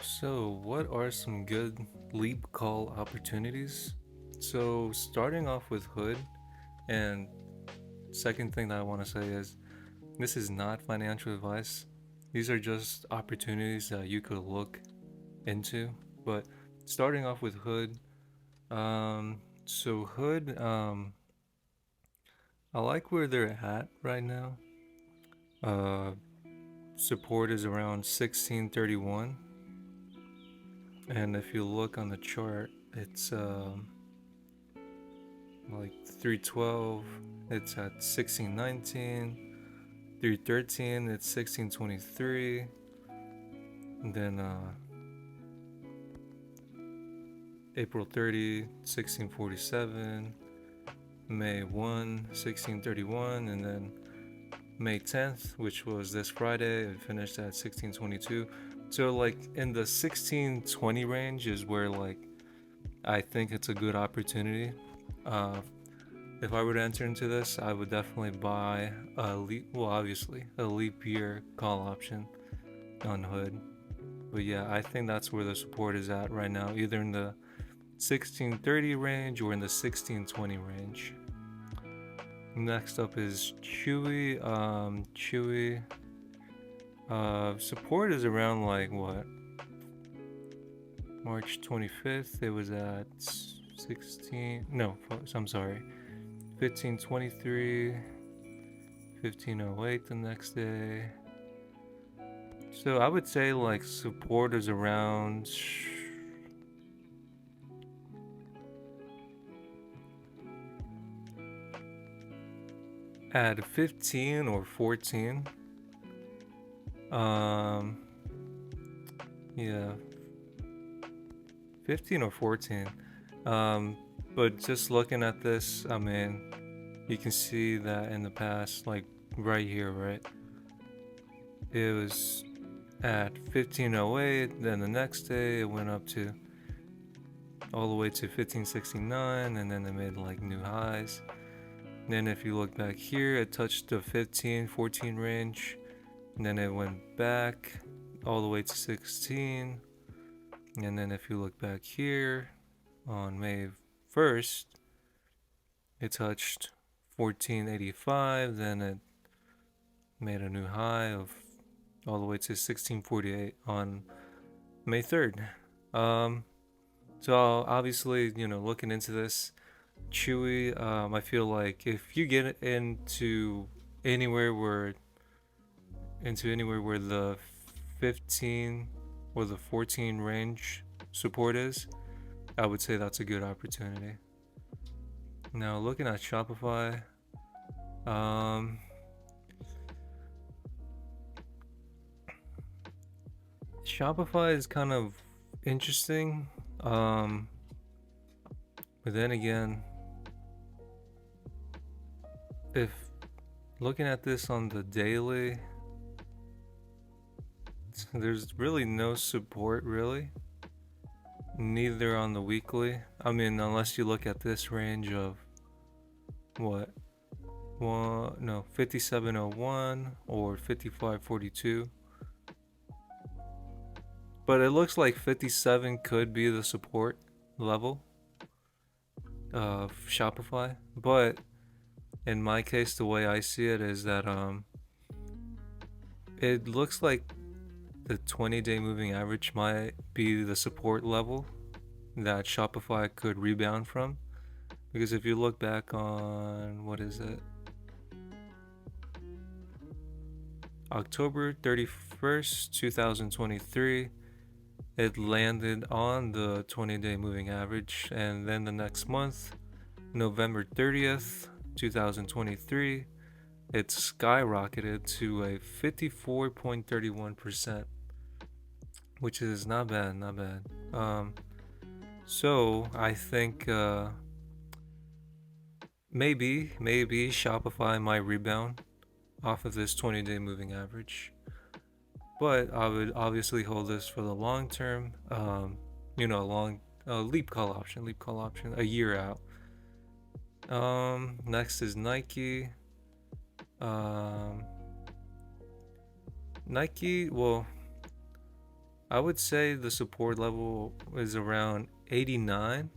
So, what are some good leap call opportunities? So, starting off with Hood, and second thing that I want to say is this is not financial advice. These are just opportunities that you could look into. But starting off with Hood, so Hood, I like where they're at right now. Uh, Support is around 1631, and if you look on the chart, it's like 312, it's at 1619. 313, it's 1623. And then April 30, 1647. May 1, 1631. And then May 10th, which was this Friday, it finished at 1622. So, like, in the 1620 range is where, like, I think it's a good opportunity. Uh, If I were to enter into this, I would definitely buy obviously, a leap year call option on Hood. But yeah, I think that's where the support is at right now, either in the 1630 range or in the 1620 range. Next up is Chewy. Chewy. Support is around like what? March 25th. It was at 16. No, I'm sorry. 1523. 1508 the next day. So I would say like support is around at 15 or 14. Um yeah, 15 or 14. Um but just looking at this, I mean, you can see that in the past, like right here, right? It was at 1508, then the next day it went up to all the way to 1569, and then they made like new highs. And then if you look back here, it touched the 15, 14 range, and then it went back all the way to 16. And then if you look back here on May 1st, it touched 1485, then it made a new high of all the way to 1648 on May 3rd. Um, so obviously, looking into this, Chewy, I feel like if you get anywhere where anywhere where the 15 or the 14 range support is, I would say that's a good opportunity. Now, looking at Shopify, um, Shopify is kind of interesting, but then again, if looking at this on the daily, there's really no support, really. Neither on the weekly. I mean, unless you look at this range of what? One, no, 5701 or 5542. But it looks like 57 could be the support level of Shopify. But in my case, the way I see it is that it looks like the 20-day moving average might be the support level that Shopify could rebound from. Because if you look back on, what is it? October 31st, 2023, it landed on the 20-day moving average. And then the next month, November 30th, 2023, it skyrocketed to a 54.31%, which is not bad, not bad. So I think maybe Shopify might rebound off of this 20-day moving average, but I would obviously hold this for the long term. Long leap call option, a year out. Next is Nike. Um, Nike. Well, I would say the support level is around 89.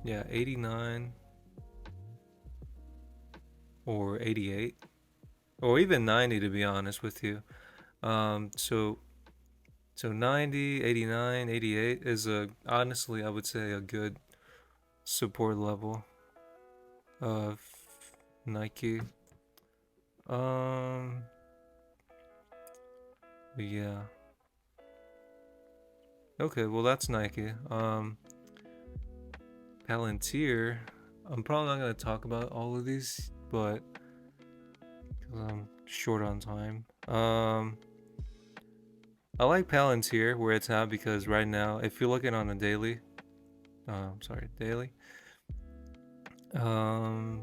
Yeah, 89 or 88 or even 90 to be honest with you. So 90, 89, 88 is a honestly I would say a good support level of Nike. Um, yeah. Okay, well that's Nike. Palantir. I'm probably not gonna talk about all of these, but 'cause I'm short on time. I like Palantir where it's at because right now, if you're looking on a daily, daily,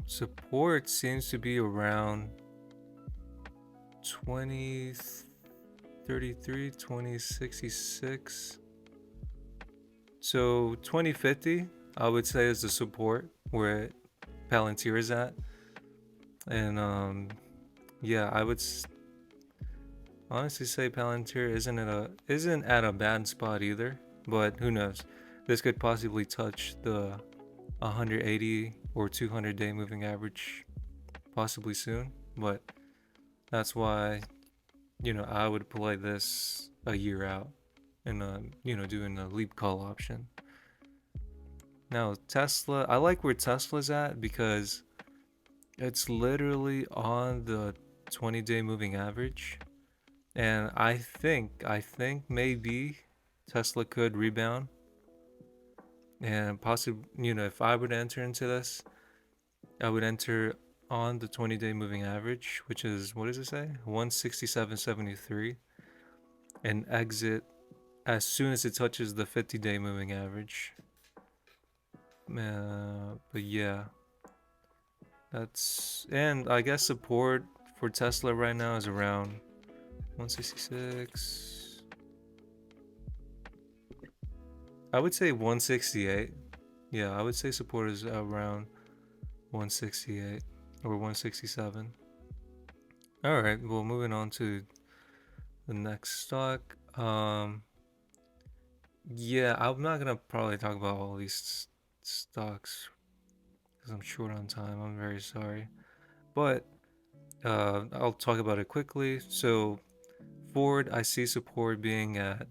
support seems to be around 2033, 2066. So 2050, I would say is the support where Palantir is at, and yeah, I would honestly say Palantir isn't at a bad spot either, but who knows? This could possibly touch the 180 or 200 day moving average possibly soon, but that's why I would play this a year out and doing a leap call option. Now Tesla, I like where Tesla's at because it's literally on the 20-day moving average, and I think maybe Tesla could rebound, and possibly if I would enter into this, I would enter on the 20-day moving average, which is, what does it say, 167.73, and exit as soon as it touches the 50-day moving average. But yeah, and I guess support for Tesla right now is around 166. I would say 168. Yeah, I would say support is around 168 or 167. All right, well, moving on to the next stock. Yeah, I'm not gonna probably talk about all these stocks because I'm short on time. I'm very sorry, but I'll talk about it quickly. So Ford, I see support being at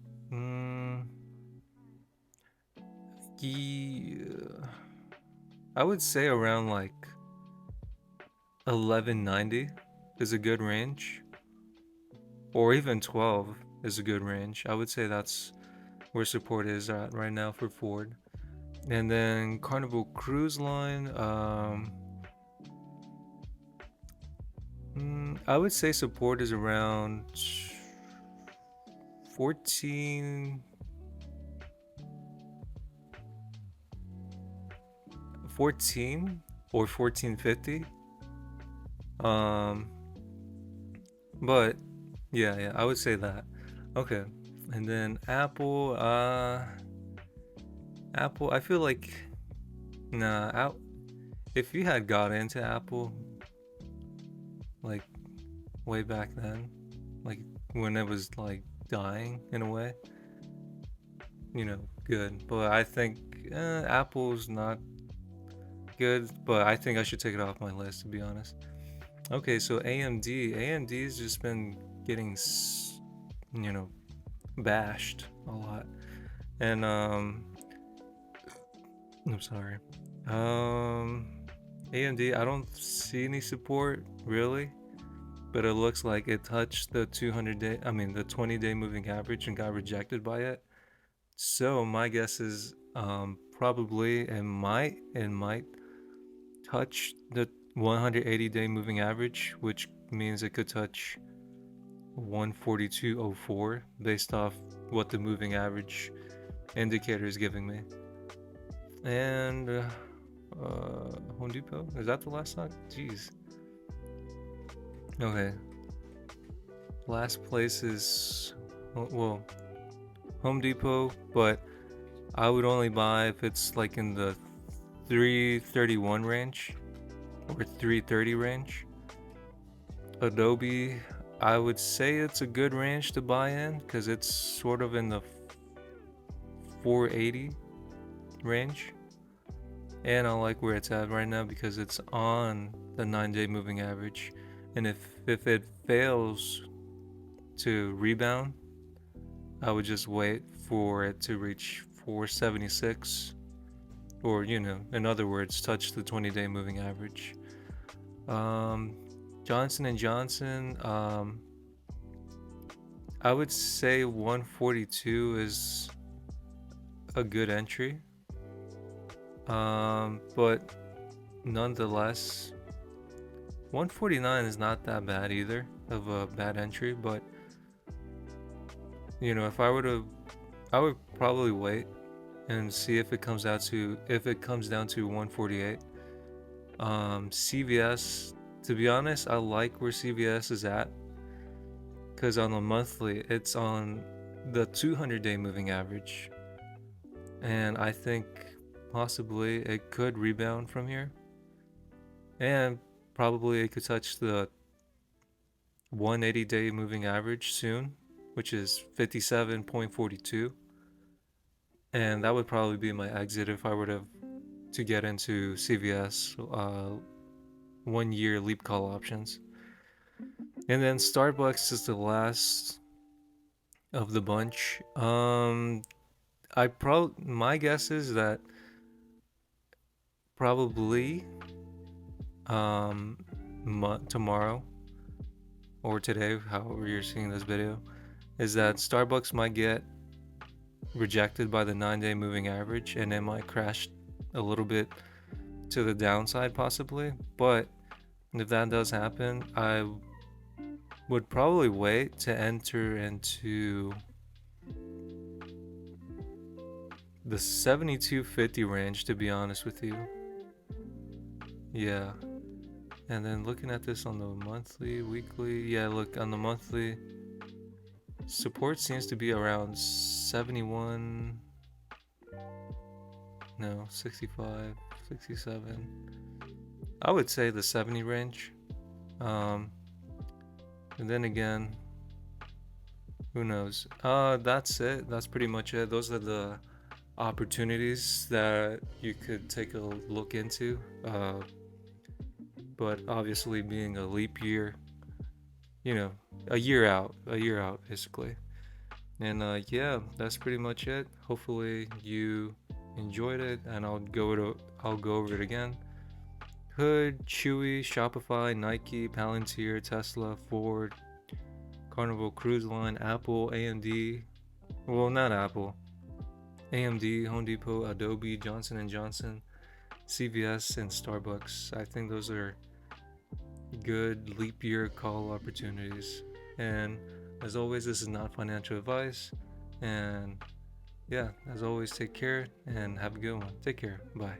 yeah, I would say around like 1190 is a good range, or even 12 is a good range. I would say that's where support is at right now for Ford. And then Carnival Cruise Line, I would say support is around 14 or 1450. But yeah, I would say that. Okay. And then Apple, I feel like if you had got into Apple like way back then, like when it was like dying in a way, good. But I think Apple's not good, but I think I should take it off my list to be honest. Okay, so AMD's just been getting bashed a lot, and I'm sorry, AMD, I don't see any support really, but it looks like it touched the 20-day moving average and got rejected by it. So my guess is probably it might touch the 180-day moving average, which means it could touch 142.04 based off what the moving average indicator is giving me. And Home Depot, is that the last stock? Jeez. Okay. Last place is Home Depot, but I would only buy if it's like in the 331 range or 330 range. Adobe, I would say it's a good range to buy in because it's sort of in the 480 range. And I like where it's at right now because it's on the 9-day moving average. And if it fails to rebound, I would just wait for it to reach 476, or in other words, touch the 20-day moving average. Um, Johnson and Johnson, I would say 142 is a good entry. But nonetheless, 149 is not that bad either of a bad entry. But if I would probably wait and see if it comes down to 148. CVS, to be honest, I like where CVS is at because on the monthly, it's on the 200-day moving average, and I think possibly it could rebound from here, and probably it could touch the 180-day moving average soon, which is 57.42, and that would probably be my exit if I were to get into CVS 1 year leap call options. And then Starbucks is the last of the bunch. My guess is that probably um tomorrow or today, however you're seeing this video, is that Starbucks might get rejected by the 9-day moving average and it might crash a little bit to the downside possibly. But if that does happen, I would probably wait to enter into the 72.50 range, to be honest with you. Yeah. And then looking at this on the monthly, weekly, yeah, look, on the monthly, support seems to be around 71, no, 65, 67. I would say the 70 range. And then again, who knows? That's it. That's pretty much it. Those are the opportunities that you could take a look into. But obviously, being a leap year, a year out basically. And yeah, that's pretty much it. Hopefully you enjoyed it, and I'll go over it again. Hood, Chewy, Shopify, Nike, Palantir, Tesla, Ford, Carnival Cruise Line, Apple, AMD. Well, not Apple. AMD, Home Depot, Adobe, Johnson & Johnson, CVS, and Starbucks. I think those are good leap year call opportunities. And as always, this is not financial advice. And yeah, as always, take care and have a good one. Take care. Bye.